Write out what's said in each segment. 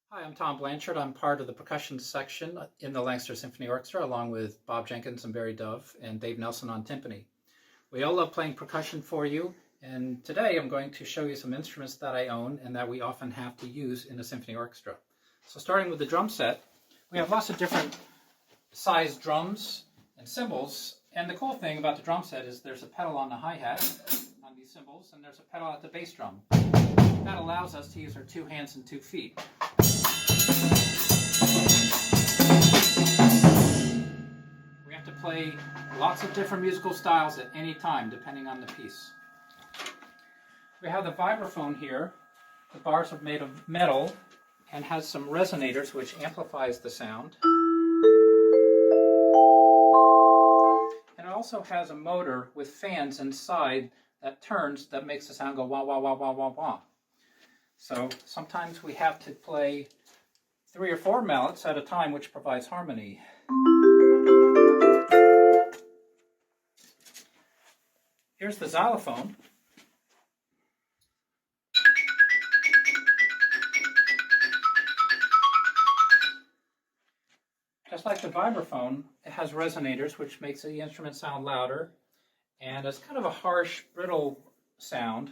Hi, I'm Tom Blanchard. I'm part of the percussion section in the Lancaster Symphony Orchestra, along with Bob Jenkins and Barry Dove and Dave Nelson on timpani. We all love playing percussion for you, and today I'm going to show you some instruments that I own and that we often have to use in a symphony orchestra. So starting with the drum set, we have lots of different sized drums and cymbals, and the cool thing about the drum set is there's a pedal on the hi-hat on these cymbals, and there's a pedal at the bass drum. That allows us to use our 2 hands and 2 feet. We have to play lots of different musical styles at any time, depending on the piece. We have the vibraphone here. The bars are made of metal and has some resonators, which amplifies the sound. And it also has a motor with fans inside that turns, that makes the sound go wah, wah, wah, wah, wah, wah. So sometimes we have to play 3 or 4 mallets at a time, which provides harmony. Here's the xylophone. Just like the vibraphone, it has resonators, which makes the instrument sound louder. And it's kind of a harsh, brittle sound.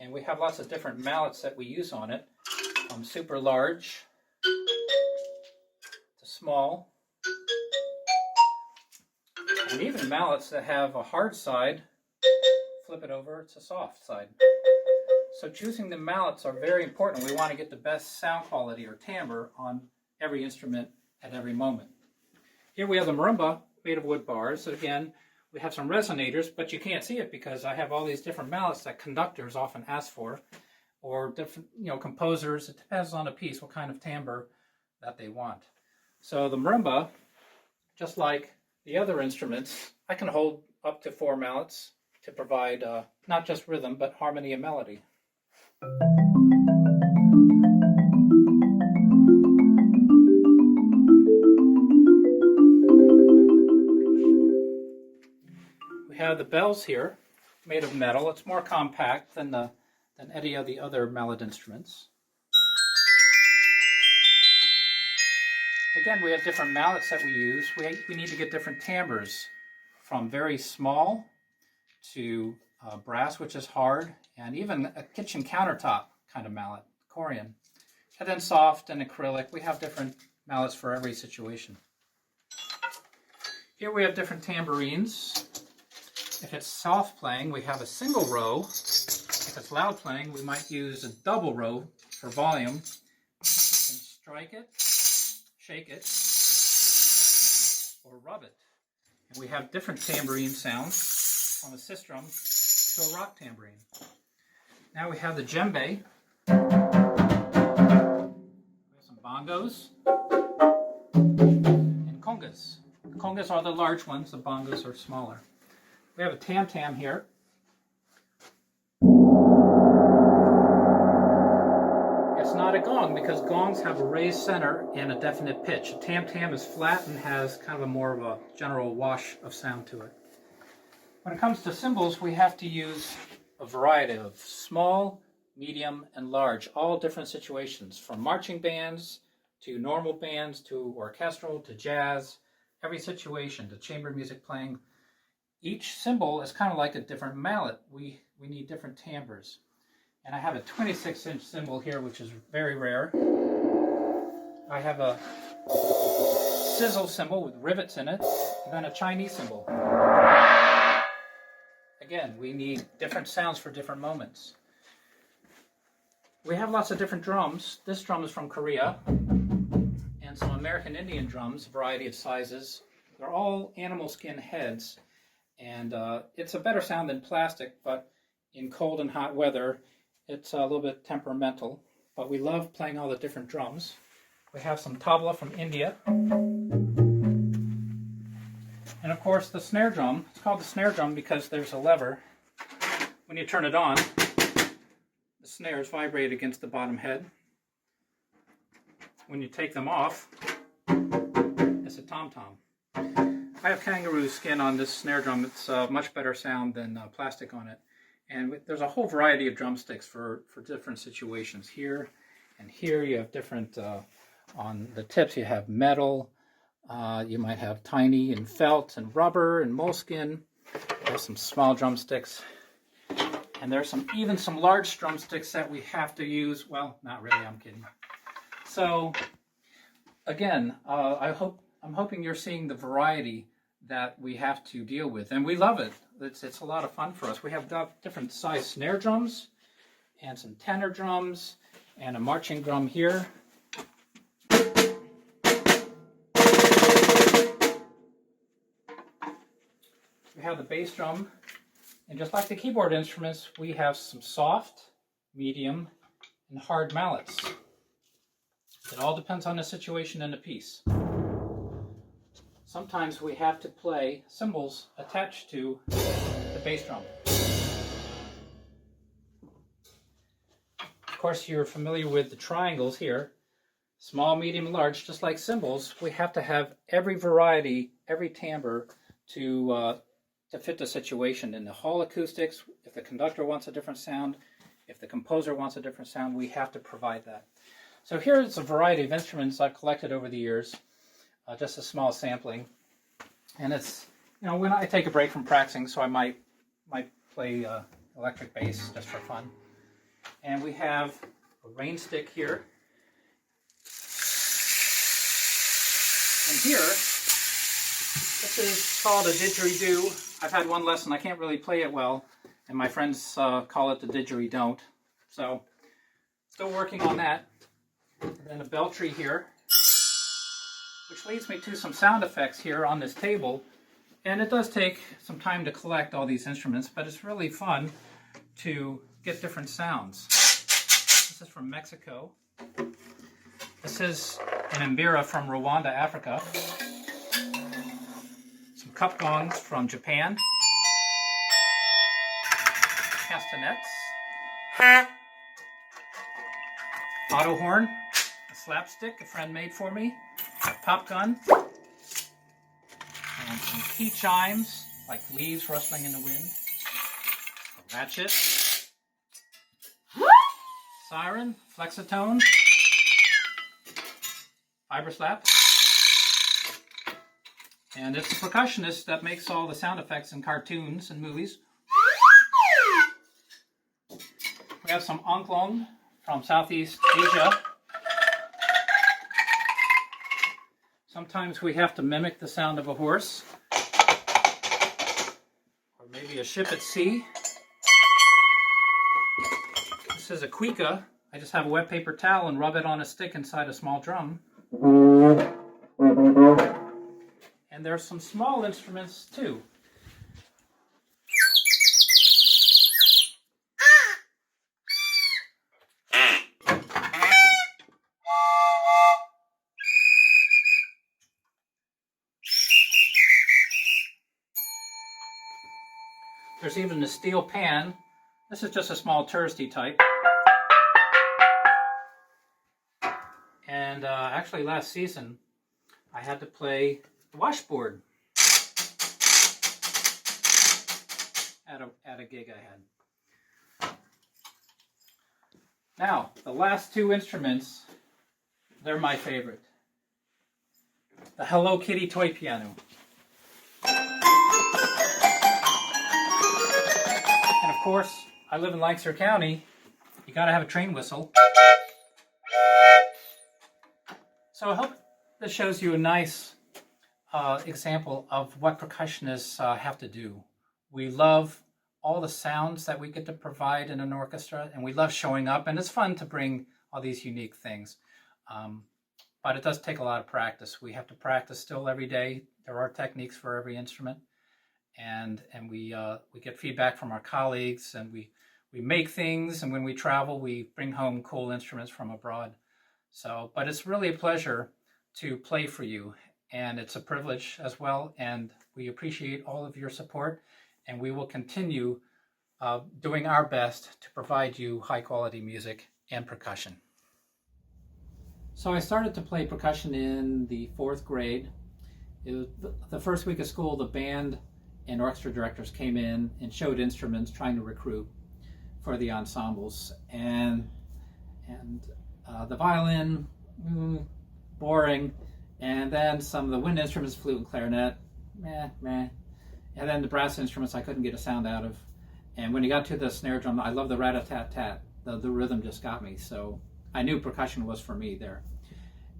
And we have lots of different mallets that we use on it, from super large to small, and even mallets that have a hard side, flip it over, it's a soft side. So choosing the mallets are very important. We want to get the best sound quality or timbre on every instrument at every moment. Here we have the marimba made of wood bars. Again, we have some resonators, but you can't see it because I have all these different mallets that conductors often ask for, or different, composers. It depends on the piece, what kind of timbre that they want. So the marimba, just like the other instruments, I can hold up to 4 mallets to provide not just rhythm, but harmony and melody. We have the bells here, made of metal. It's more compact than any of the other mallet instruments. Again, we have different mallets that we use. We need to get different timbres, from very small to brass, which is hard, and even a kitchen countertop kind of mallet, corian. And then soft and acrylic. We have different mallets for every situation. Here we have different tambourines. If it's soft playing, we have a single row. If it's loud playing, we might use a double row for volume. You can strike it, shake it, or rub it. And we have different tambourine sounds, from a sistrum to a rock tambourine. Now we have the djembe. We have some bongos and congas. The congas are the large ones, the bongos are smaller. We have a tam-tam here. It's not a gong because gongs have a raised center and a definite pitch. A tam-tam is flat and has kind of more of a general wash of sound to it. When it comes to cymbals, we have to use a variety of small, medium, and large, all different situations, from marching bands to normal bands to orchestral to jazz, every situation, to chamber music playing. Each cymbal is kind of like a different mallet. We need different timbres. And I have a 26-inch cymbal here, which is very rare. I have a sizzle cymbal with rivets in it, and then a Chinese cymbal. Again, we need different sounds for different moments. We have lots of different drums. This drum is from Korea, and some American Indian drums, a variety of sizes. They're all animal skin heads. And it's a better sound than plastic, but in cold and hot weather, it's a little bit temperamental. But we love playing all the different drums. We have some tabla from India. And of course the snare drum. It's called the snare drum because there's a lever. When you turn it on, the snares vibrate against the bottom head. When you take them off, it's a tom-tom. I have kangaroo skin on this snare drum. It's a much better sound than plastic on it. And there's a whole variety of drumsticks for different situations here. And here you have different, on the tips you have metal, you might have tiny and felt and rubber and moleskin. There's some small drumsticks. And there's even some large drumsticks that we have to use. Well, not really, I'm kidding. So again, I'm hoping you're seeing the variety that we have to deal with, and we love it. It's a lot of fun for us. We have got different size snare drums and some tenor drums and a marching drum here. We have the bass drum, and just like the keyboard instruments, we have some soft, medium, and hard mallets. It all depends on the situation and the piece. Sometimes we have to play cymbals attached to the bass drum. Of course, you're familiar with the triangles here. Small, medium, large, just like cymbals. We have to have every variety, every timbre to fit the situation. In the hall acoustics, if the conductor wants a different sound, if the composer wants a different sound, we have to provide that. So here's a variety of instruments I've collected over the years, just a small sampling. And it's, when I take a break from practicing, so I might play electric bass just for fun. And we have a rain stick here. And here, this is called a didgeridoo. I've had one lesson. I can't really play it well, and my friends call it the didgeridoo. So, still working on that. And then a bell tree here, which leads me to some sound effects here on this table. And it does take some time to collect all these instruments, but it's really fun to get different sounds. This is from Mexico. This is an mbira from Rwanda, Africa. Some cup gongs from Japan. Castanets. Auto horn. A slapstick a friend made for me. A pop gun. And some key chimes, like leaves rustling in the wind. A ratchet. Siren, flexitone. Fiber slap. And it's a percussionist that makes all the sound effects in cartoons and movies. We have some angklong from Southeast Asia. Sometimes we have to mimic the sound of a horse, or maybe a ship at sea. This is a cuica. I just have a wet paper towel and rub it on a stick inside a small drum. And there's some small instruments too. There's even a steel pan. This is just a small touristy type. And actually last season, I had to play the washboard at a gig I had. Now, the last two instruments, they're my favorite. The Hello Kitty toy piano. And of course, I live in Lancaster County. You gotta have a train whistle. So I hope this shows you a nice example of what percussionists have to do. We love all the sounds that we get to provide in an orchestra, and we love showing up, and it's fun to bring all these unique things. But it does take a lot of practice. We have to practice still every day. There are techniques for every instrument, and we get feedback from our colleagues, and we make things, and when we travel, we bring home cool instruments from abroad. So, but it's really a pleasure to play for you, and it's a privilege as well, and we appreciate all of your support, and we will continue doing our best to provide you high quality music and percussion. So I started to play percussion in the 4th grade. It was the first week of school. The band and orchestra directors came in and showed instruments, trying to recruit for the ensembles, and The violin, boring. And then some of the wind instruments, flute and clarinet, meh. And then the brass instruments I couldn't get a sound out of. And when you got to the snare drum, I love the rat-a-tat-tat. The rhythm just got me. So I knew percussion was for me there.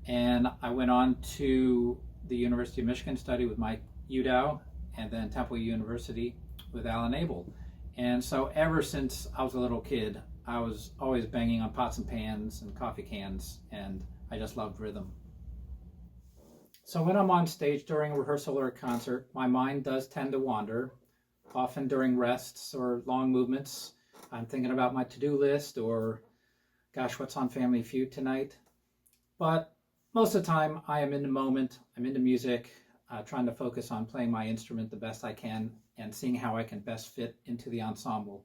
And I went on to the University of Michigan, studied with Mike Udow, and then Temple University with Alan Abel. And so ever since I was a little kid, I was always banging on pots and pans and coffee cans, and I just loved rhythm. So when I'm on stage during a rehearsal or a concert, my mind does tend to wander. Often during rests or long movements, I'm thinking about my to-do list or, gosh, what's on Family Feud tonight? But most of the time, I am in the moment, I'm into music, trying to focus on playing my instrument the best I can and seeing how I can best fit into the ensemble.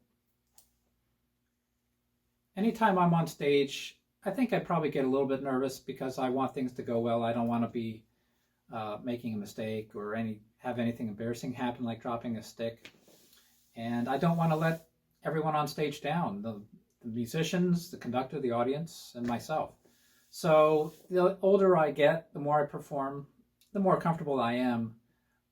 Anytime I'm on stage, I think I probably get a little bit nervous because I want things to go well. I don't want to be making a mistake or have anything embarrassing happen, like dropping a stick. And I don't want to let everyone on stage down, the musicians, the conductor, the audience, and myself. So the older I get, the more I perform, the more comfortable I am.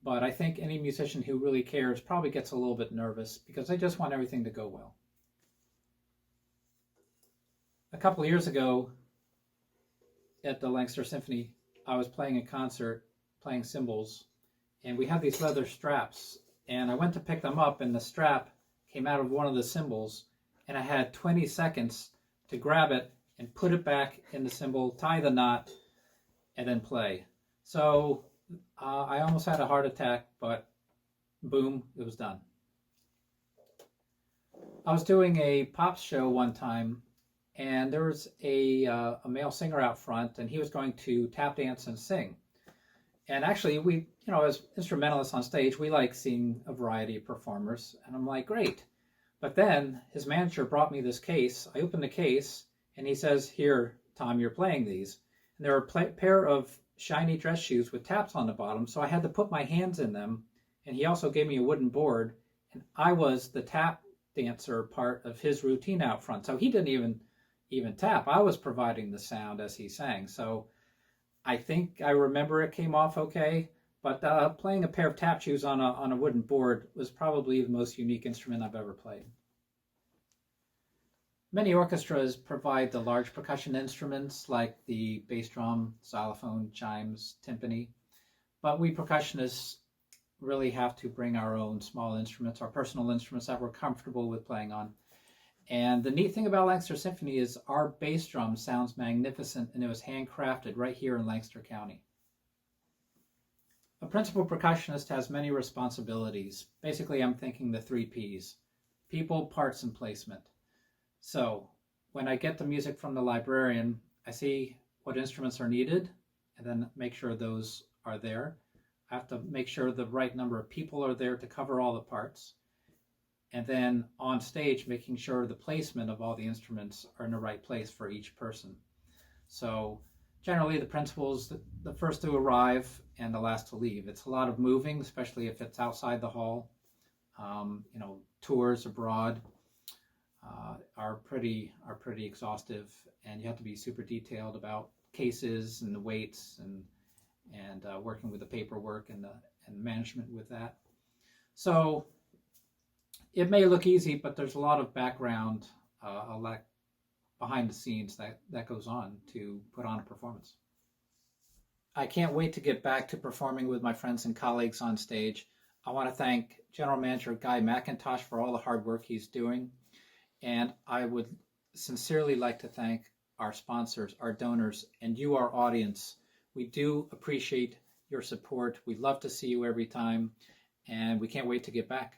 But I think any musician who really cares probably gets a little bit nervous because they just want everything to go well. A couple of years ago at the Lancaster Symphony, I was playing a concert, playing cymbals, and we had these leather straps. And I went to pick them up, and the strap came out of one of the cymbals, and I had 20 seconds to grab it and put it back in the cymbal, tie the knot, and then play. So I almost had a heart attack, but boom, it was done. I was doing a pop show one time, and there was a male singer out front, and he was going to tap dance and sing. And actually, we, as instrumentalists on stage, we like seeing a variety of performers. And I'm like, great. But then his manager brought me this case. I opened the case, and he says, here, Tom, you're playing these. And there were a pair of shiny dress shoes with taps on the bottom, so I had to put my hands in them. And he also gave me a wooden board, and I was the tap dancer part of his routine out front. So he didn't even tap. I was providing the sound as he sang. So I think I remember it came off okay, but playing a pair of tap shoes on a wooden board was probably the most unique instrument I've ever played. Many orchestras provide the large percussion instruments like the bass drum, xylophone, chimes, timpani, but we percussionists really have to bring our own small instruments, our personal instruments that we're comfortable with playing on. And the neat thing about Lancaster Symphony is our bass drum sounds magnificent, and it was handcrafted right here in Lancaster County. A principal percussionist has many responsibilities. Basically, I'm thinking the 3 Ps: people, parts, and placement. So when I get the music from the librarian, I see what instruments are needed and then make sure those are there. I have to make sure the right number of people are there to cover all the parts. And then on stage, making sure the placement of all the instruments are in the right place for each person. So generally the principal's the first to arrive and the last to leave. It's a lot of moving, especially if it's outside the hall. Tours abroad are pretty exhaustive, and you have to be super detailed about cases and the weights and working with the paperwork and management with that. So it may look easy, but there's a lot of background, a lot behind the scenes that goes on to put on a performance. I can't wait to get back to performing with my friends and colleagues on stage. I want to thank General Manager Guy McIntosh for all the hard work he's doing. And I would sincerely like to thank our sponsors, our donors, and you, our audience. We do appreciate your support. We love to see you every time, and we can't wait to get back.